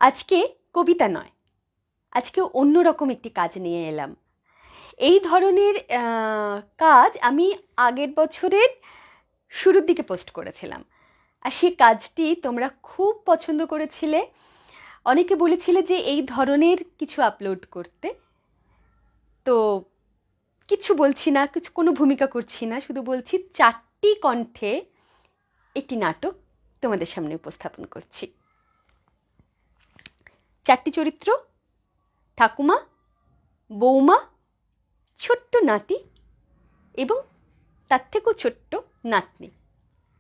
আজকে কবিতা নয়, আজকে অন্যরকম একটি কাজ নিয়ে এলাম। এই ধরনের কাজ আমি আগের বছরের শুরুর দিকে পোস্ট করেছিলাম, আর সেই কাজটি তোমরা খুব পছন্দ করেছিলে। অনেকে বলেছিলে যে এই ধরনের কিছু আপলোড করতে। তো কিছু বলছি না, কোনো ভূমিকা করছি না, শুধু বলছি 4টি কণ্ঠে একটি নাটক তোমাদের সামনে উপস্থাপন করছি। 4টি চরিত্র: ঠাকুমা, বৌমা, ছোট্ট নাতি এবং তার থেকেও ছোট্ট নাতনি।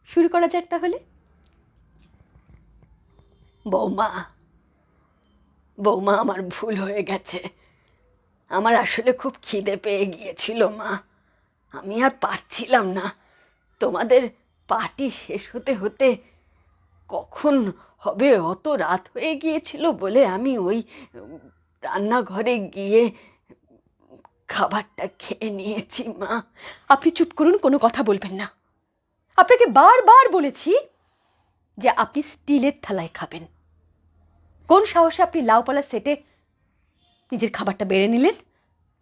শুরু করা যাক তাহলে। বৌমা, বৌমা, আমার ভুল হয়ে গেছে। আমার আসলে খুব খিদে পেয়ে গিয়েছিল মা, আমি আর পারছিলাম না। তোমাদের পার্টি শেষ হতে হতে কখন হবে অত রাত হয়ে গিয়েছিল বলে আমি ওই রান্নাঘরে গিয়ে খাবারটা খেয়ে নিয়েছি মা। আপনি চুপ করুন, কোনো কথা বলবেন না। আপনাকে বারবার বলেছি যে আপনি স্টিলের থালায় খাবেন। কোন সাহসে আপনি লাউপালা সেটে নিজের খাবারটা বেড়ে নিলেন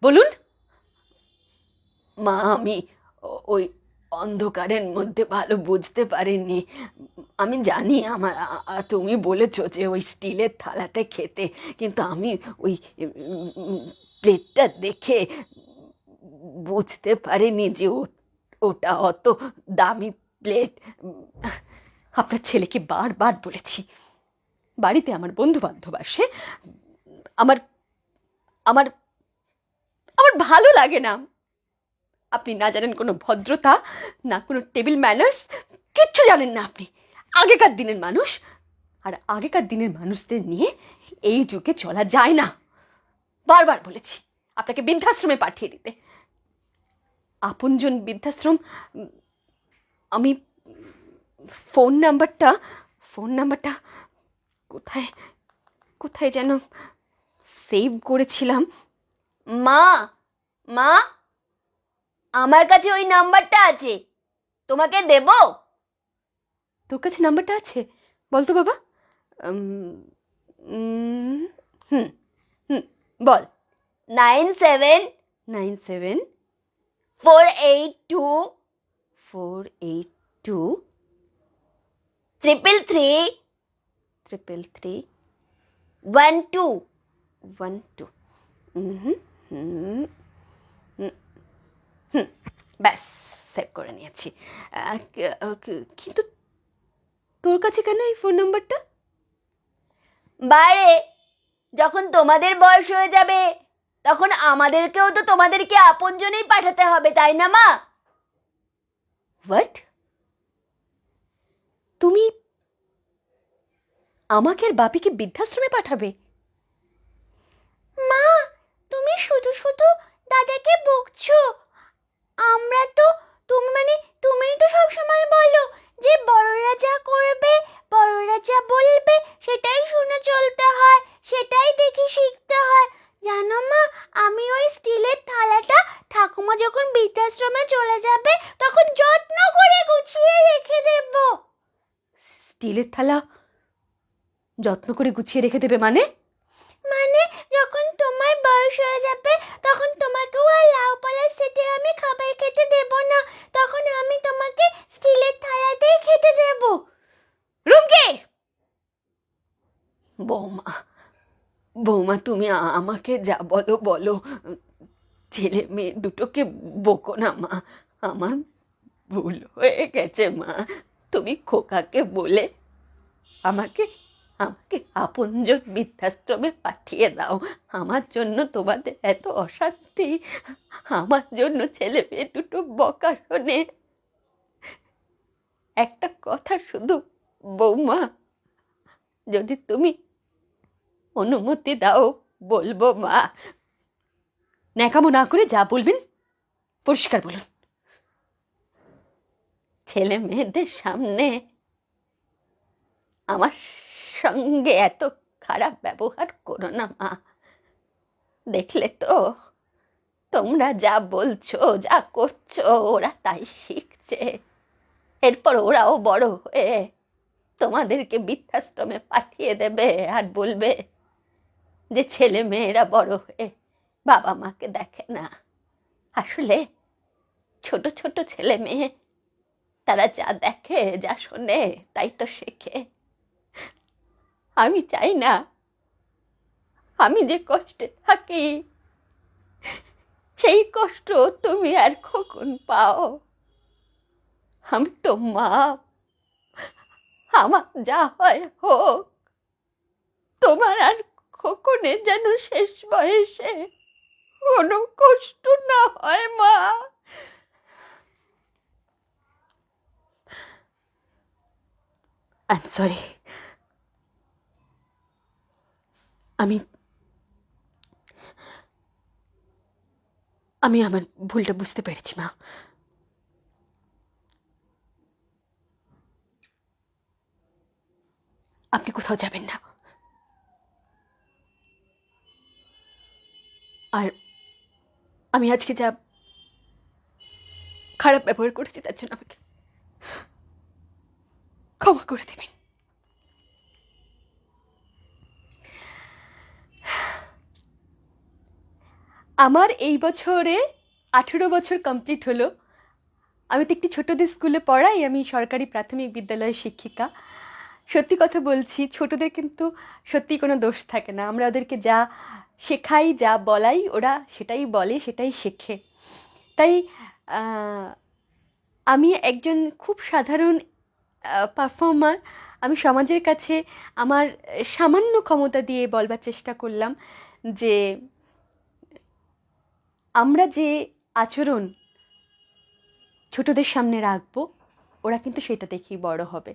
বলুন? মা, আমি ওই অন্ধকারের মধ্যে ভালো বুঝতে পারিনি। আমি জানি তুমি বলেছো যে ওই স্টিলের থালাতে খেতে, কিন্তু আমি ওই প্লেটটা দেখে বুঝতে পারিনি যে ওটা অত দামি প্লেট। আপনার ছেলেকে বারবার বলেছি, বাড়িতে আমার বন্ধু বান্ধব আসে, আমার আমার আমার ভালো লাগে না। আপনি না জানেন কোনো ভদ্রতা, না কোনো টেবিল ম্যানার্স, কিচ্ছু জানেন না আপনি। আগেকার দিনের মানুষ, আর আগেকার দিনের মানুষদের নিয়ে এই যুগে চলা যায় না। বারবার বলেছি আপনাকে বৃদ্ধাশ্রমে পাঠিয়ে দিতে। আপনজন বৃদ্ধাশ্রম। আমি ফোন নাম্বারটা কোথায় কোথায় যেন সেভ করেছিলাম। মা, মা, আমার কাছে ওই নাম্বারটা আছে, তোমাকে দেব? তোর কাছে নাম্বারটা আছে? বল তো বাবা। হুম হুম বল। 97 97 482 482 333 333 12। 12। হুম হুম হুম ব্যাস, সেভ করে নিয়েছি। কিন্তু তোর কাছে কেন এই ফোন নাম্বারটা? বারে, যখন তোমাদের বয়স হয়ে যাবে তখন আমাদেরকেও তো তোমাদেরকে আপনজনেই পাঠাতে হবে, তাই না মা? হোয়াট? তুমি আমাকে আর বাপিকে বৃদ্ধাশ্রমে পাঠাবে? মা, তুমি শুধু শুধু দাদাকে বকছো। আমরা তো তুমিই তো সবসময় বলো যে বড়রা যা করবে, বড়রা যা বলবে সেটাই শুনে চলতে হয়, সেটাই দেখে শিখতে হয়। জানো মা, আমি ওই স্টিলের থালাটা ঠাকুমা যখন বৃদ্ধাশ্রমে চলে যাবে তখন যত্ন করে গুছিয়ে রেখে দেব। স্টিলের থালা যত্ন করে গুছিয়ে রেখে দেবে মানে? মানে যখন তোমার বয়স হয়ে যাবে তখন তোমাকেও আর লাউপালার সেটে আমি খাবার খেতে দেব না, তখন আমি তোমাকে স্টিলের থালাতেই খেতে দেব। রুমকে! বৌমা, বৌমা, তুমি আমাকে যা বলো বলো, ছেলে মেয়ে দুটোকে বকো না মা। আমার ভুল হয়ে গেছে মা। তুমি খোকাকে বলে আমাকে আমাকে আপনজন বৃদ্ধাশ্রমে পাঠিয়ে দাও। আমার জন্য তোমাদের এত অশান্তি, আমার জন্য ছেলে মেয়ে দুটো বকা শোনে। একটা কথা শুধু বৌমা, যদি তুমি অনুমতি দাও বলবো মা। ন্যাকামো না করে যা বলবেন পরিষ্কার বলুন। ছেলে মেয়েদের সামনে আমার সঙ্গে এত খারাপ ব্যবহার করো না মা। দেখলে তো, তোমরা যা বলছো, যা করছো, ওরা তাই শিখছে। এরপর ওরাও বড় হয়ে তোমাদেরকে বৃদ্ধাশ্রমে পাঠিয়ে দেবে আর বলবে যে ছেলে মেয়েরা বড় হয়ে বাবা মাকে দেখে না। আসলে ছোট ছোট ছেলে মেয়ে, তারা যা দেখে যা শোনে তাই তো শেখে। আমি চাই না আমি যে কষ্টে থাকি সেই কষ্ট তুমি আর খোকন পাও। আমি তো মা, আমার যা হয় হোক, তোমার আর খোকনের যেন শেষ বয়সে কোনো কষ্ট না হয় মা। I am sorry. আমি আমি আমার ভুলটা বুঝতে পেরেছি মা। আপনি কোথাও যাবেন না। আর আমি আজকে যা খারাপ ব্যবহার করেছি তার জন্য আমাকে ক্ষমা করে দেবেন। আমার এই বছরে 18 বছর কমপ্লিট হলো। আমি তো একটি ছোটদের স্কুলে পড়াই, আমি সরকারি প্রাথমিক বিদ্যালয়ের শিক্ষিকা। সত্যি কথা বলছি, ছোটদের কিন্তু সত্যি কোনো দোষ থাকে না। আমরা ওদেরকে যা শেখাই, যা বলাই, ওরা সেটাই বলে, সেটাই শেখে। তাই আমি একজন খুব সাধারণ পারফর্মার। আমি সমাজের কাছে আমার সামান্য ক্ষমতা দিয়ে বলবার চেষ্টা করলাম যে আমরা যে আচরণ ছোটদের সামনে রাখবো, ওরা কিন্তু সেটা দেখেই বড় হবে।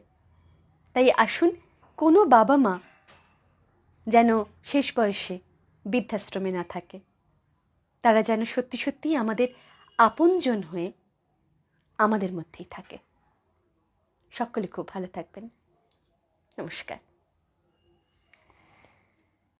তাই আসুন, কোনো বাবা মা যেন শেষ বয়সে বৃদ্ধাশ্রমে না থাকে। তারা যেন সত্যি সত্যিই আমাদের আপনজন হয়ে আমাদের মধ্যেই থাকে। সকলে খুব ভালো থাকবেন। নমস্কার।